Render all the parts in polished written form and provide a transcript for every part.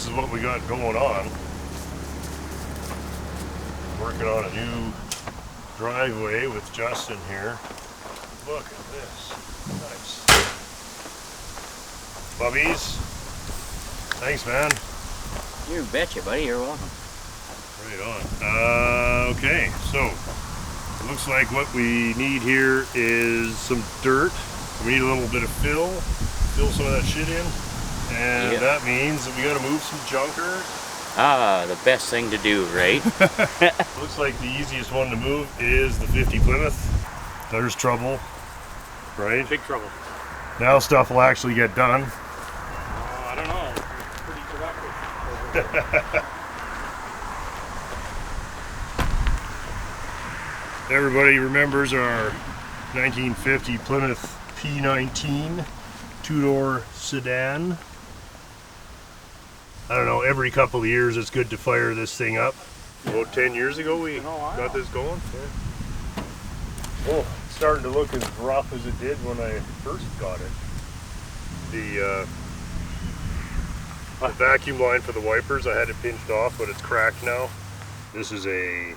this is what we got going on. Working on a new driveway with Justin here. Look at this. Nice. Bubbies. Thanks, man. You betcha, buddy. You're welcome. Right on. Okay, so it looks like what we need here is some dirt. We need a little bit of fill some of that shit in. And that means that we gotta move some junker. Ah, the best thing to do, right? Looks like the easiest one to move is the 50 Plymouth. There's trouble, right? Big trouble. Now stuff will actually get done. I don't know. It's pretty productive. Everybody remembers our 1950 Plymouth P19 two-door sedan. I don't know, every couple of years it's good to fire this thing up. About 10 years ago we got this going. Yeah. Oh, it's starting to look as rough as it did when I first got it. The vacuum line for the wipers, I had it pinched off, but it's cracked now. This is a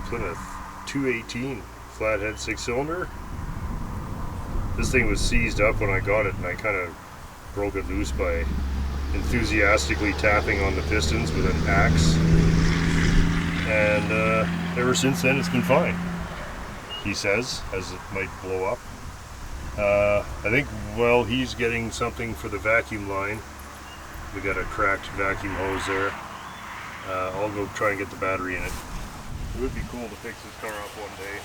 Plymouth 218 flathead 6-cylinder. This thing was seized up when I got it, and I kind of broke it loose by enthusiastically tapping on the pistons with an axe. And ever since then it's been fine, he says, as it might blow up. I think, well, he's getting something for the vacuum line. We got a cracked vacuum hose there. I'll go try and get the battery in it. It would be cool to fix this car up one day.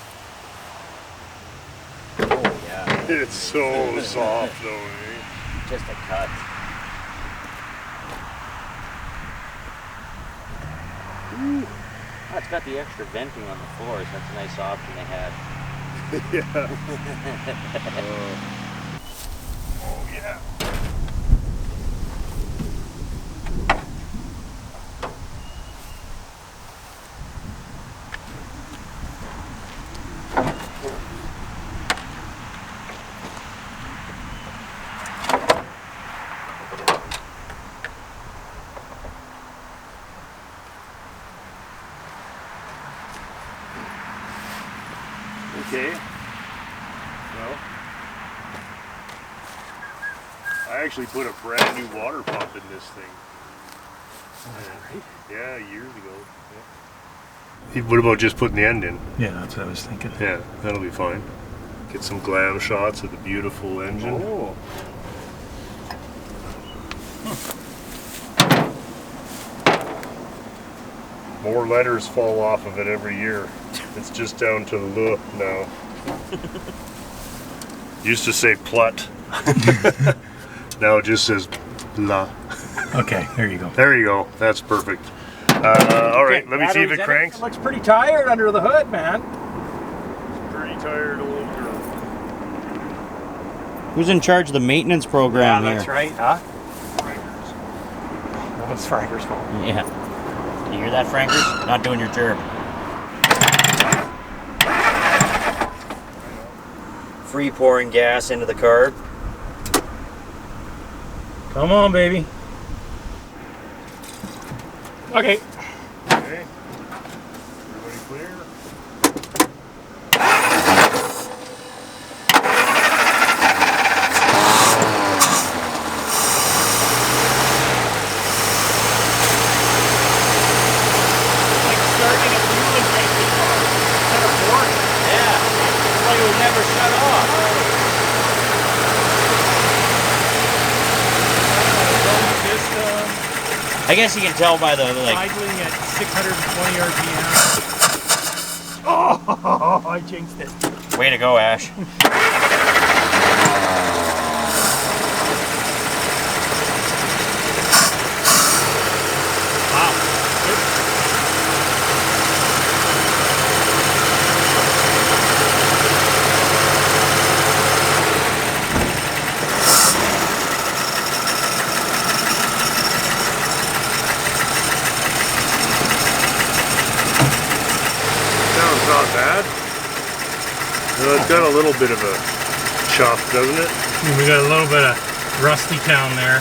Oh, yeah. It's so soft though, eh? Just a cut. Ooh. Oh, it's got the extra venting on the floors. That's a nice option they had. Yeah. Oh yeah. Okay, well, I actually put a brand new water pump in this thing. Yeah, years ago. Yeah. What about just putting the end in? Yeah, that's what I was thinking. Yeah, that'll be fine. Get some glam shots of the beautiful engine. Oh. More letters fall off of it every year. It's just down to the now. Used to say plut. Now it just says la. Okay, there you go. There you go. That's perfect. All right, let me see if it cranks. It looks pretty tired under the hood, man. Pretty tired old girl. Who's in charge of the maintenance program here? That's right, huh? Well, it's Franker's fault. Yeah. You hear that, Frankers? Not doing your job. Free pouring gas into the car. Come on, baby. Okay. Okay. Everybody clear? I guess you can tell by the like. Idling at 620 RPM. Oh, I jinxed it. Way to go, Ash. Not bad. Well, it's got a little bit of a chuff, doesn't it? We got a little bit of rusty town there.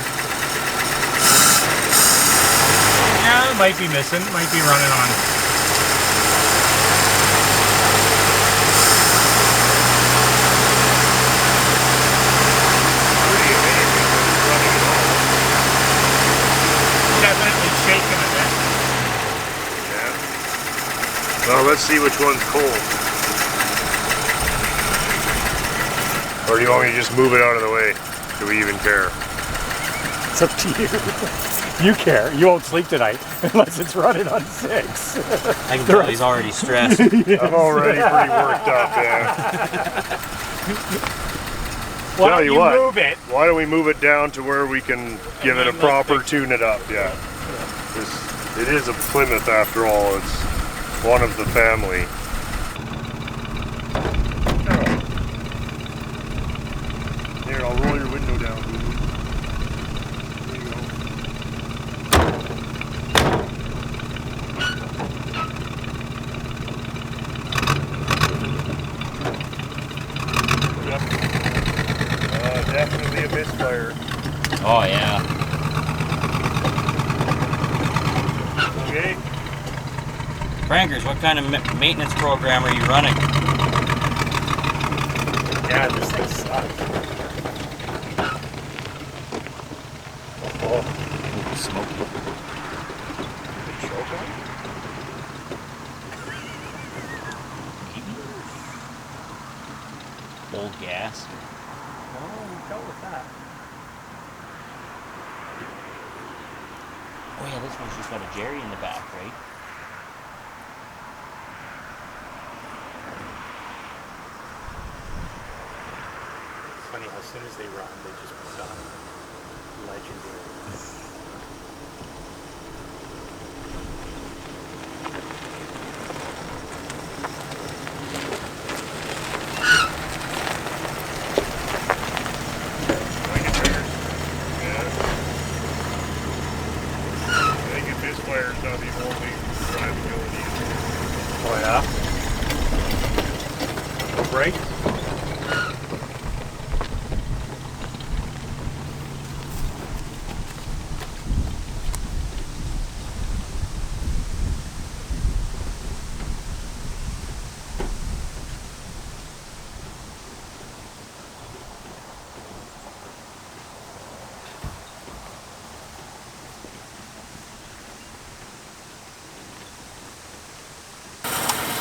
it might be missing. It might be running on. Pretty amazing that it's running at all. Definitely shaking a bit. Yeah. Well, let's see which one's cold. Or do you want me to just move it out of the way? Do we even care? It's up to you. You care. You won't sleep tonight unless it's running on 6. I can tell he's already stressed. Yes. I'm already pretty worked up, yeah. Why Tell don't you you what, move it? why don't we move it down to where we can give it a proper tune it up, yeah. It is a Plymouth after all, it's one of the family. Here, I'll roll your window down. There you go. Yep. Definitely a misfire. Oh yeah. Okay. Frankers, what kind of maintenance program are you running? Yeah, this thing sucks. Oh, smoke. Old gas. Oh, we dealt with that. Oh yeah, this one's just got a Jerry in the back, right? It's funny how as soon as they run, they just become legendary. Misfire's not the only drivability. Oh yeah? No brakes?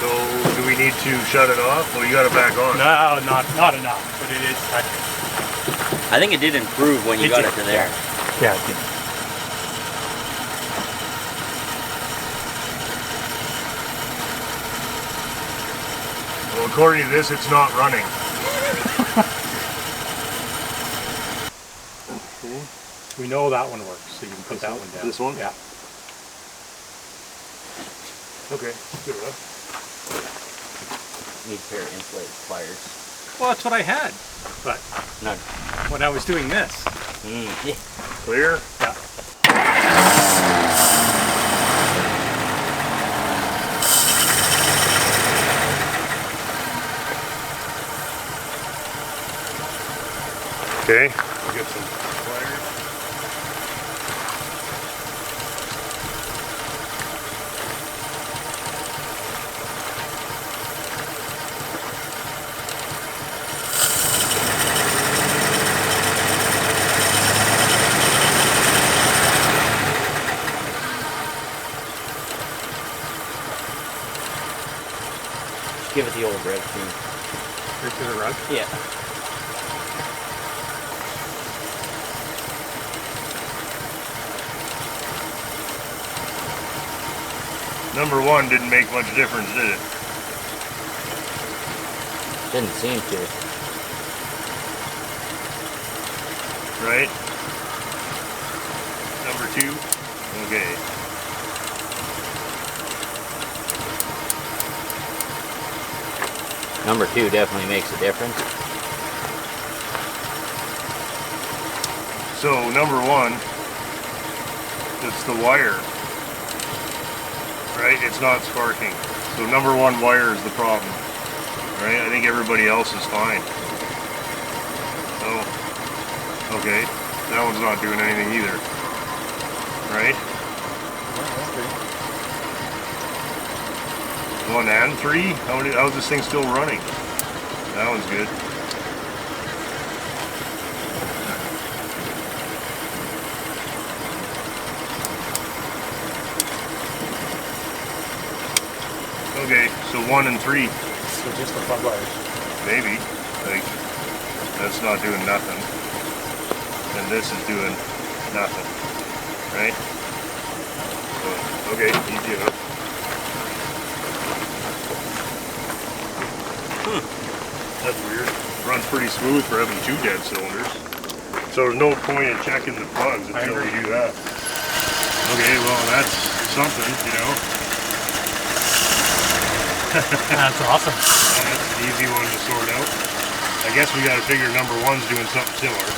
So, do we need to shut it off? Well, you got it back on. No, not enough, but it is touching. I think it did improve when you got it to there. Yeah, it did. Well, according to this, it's not running. Okay. We know that one works, so you can put that one down. This one? Yeah. Okay, good enough. Need a pair of insulated pliers. Well, that's what I had, but No. when I was doing this. Yeah. Clear? Yeah. Okay, we'll get some pliers. Give it the old red tune. Straight to the rug. Yeah. Number one didn't make much difference, did it? Didn't seem to. Right? Number two? Okay. Number 2 definitely makes a difference. So, number one, it's the wire. Right? It's not sparking. So, number one wire is the problem. Right? I think everybody else is fine. Oh. Okay. That one's not doing anything either. Right? 1 and 3? How's this thing still running? That one's good. Okay, so 1 and 3. So just the plug wires. Maybe. Like, that's not doing nothing. And this is doing nothing. Right? So, okay, easy enough. That's weird. Runs pretty smooth for having 2 dead cylinders. So there's no point in checking the plugs until we do that. Okay, well that's something, you know. That's awesome. That's an easy one to sort out. I guess we gotta figure number 1's doing something similar.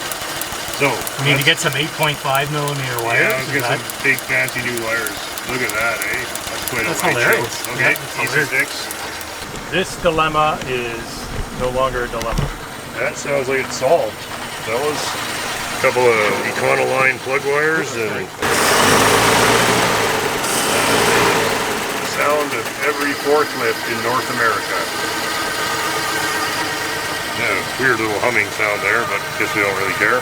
So we need to get some 8.5 millimeter wires. Yeah, let's get some big fancy new wires. Look at that, eh? That's quite a light hilarious. show. Okay, Yeah, easy fix. This dilemma is no longer a dilemma. That sounds like it's solved, fellas. A couple of Econoline plug wires and the sound of every forklift in North America. Yeah, weird little humming sound there, but I guess we don't really care.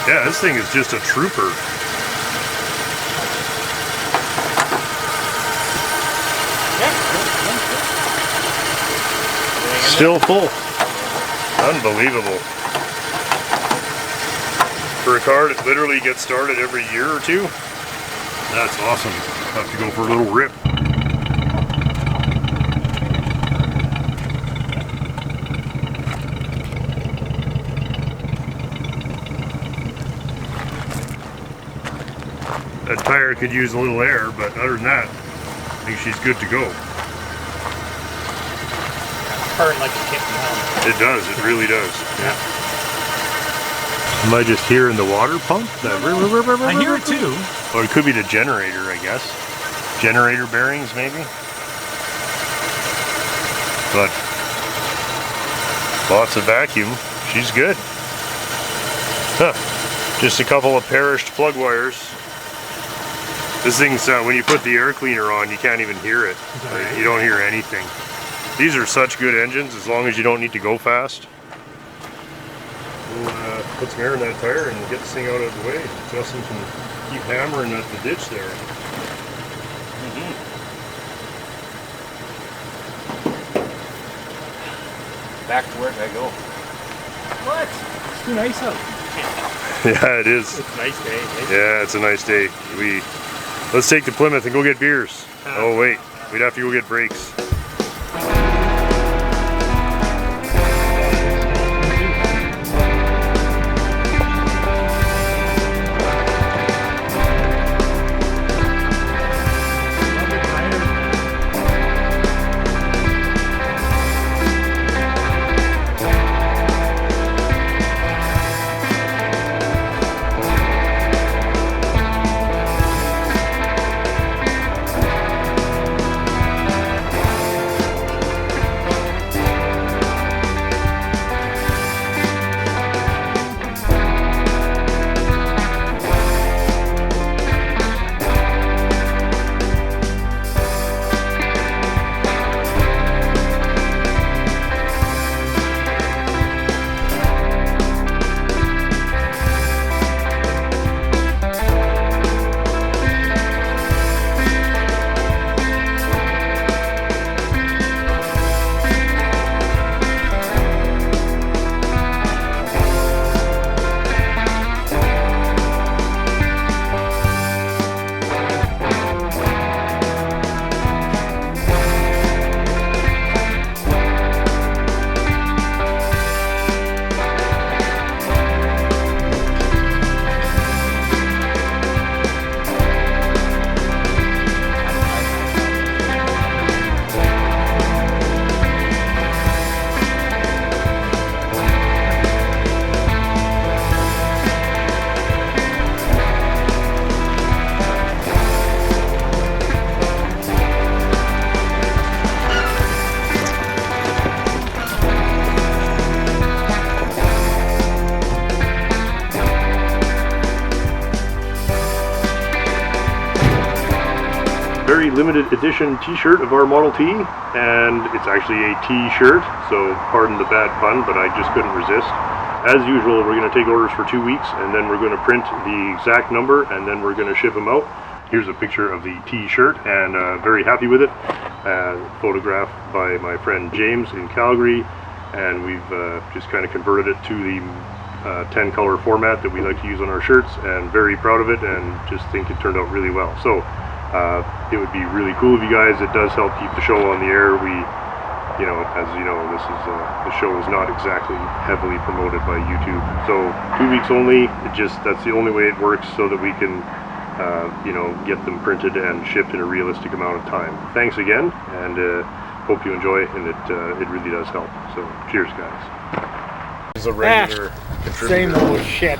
Yeah, this thing is just a trooper. Still full. Unbelievable. For a car that literally gets started every year or two, that's awesome. Have to go for a little rip. That tire could use a little air, but other than that, I think she's good to go. Purring like a kitten now. It does, it really does. Yeah. Am I just hearing the water pump? I hear it too. Or it could be the generator, I guess. Generator bearings, maybe? But lots of vacuum. She's good. Huh. Just a couple of perished plug wires. This thing's, when you put the air cleaner on, you can't even hear it. You don't hear anything. These are such good engines as long as you don't need to go fast. We'll put some air in that tire and get this thing out of the way. Justin can keep hammering at the ditch there. Back to work I go. What? It's too nice out. Yeah, it is. It's a nice day. Yeah, it's a nice day. Let's take the Plymouth and go get beers. Oh wait, we'd have to go get brakes. limited edition t-shirt of our Model T, and it's actually a T-shirt, so pardon the bad pun, but I just couldn't resist. As usual, we're going to take orders for 2 weeks, and then we're going to print the exact number, and then we're going to ship them out. Here's a picture of the T-shirt, and very happy with it. Photographed by my friend James in Calgary, and we've just kind of converted it to the 10 color format that we like to use on our shirts, and very proud of it, and just think it turned out really well. So it would be really cool of you guys. It does help keep the show on the air. We, you know, as you know, this is the show is not exactly heavily promoted by YouTube. So 2 weeks only. That's the only way it works, so that we can you know, get them printed and shipped in a realistic amount of time. Thanks again, and hope you enjoy, and it really does help. So cheers, guys. This is a regular contributor. Same old shit.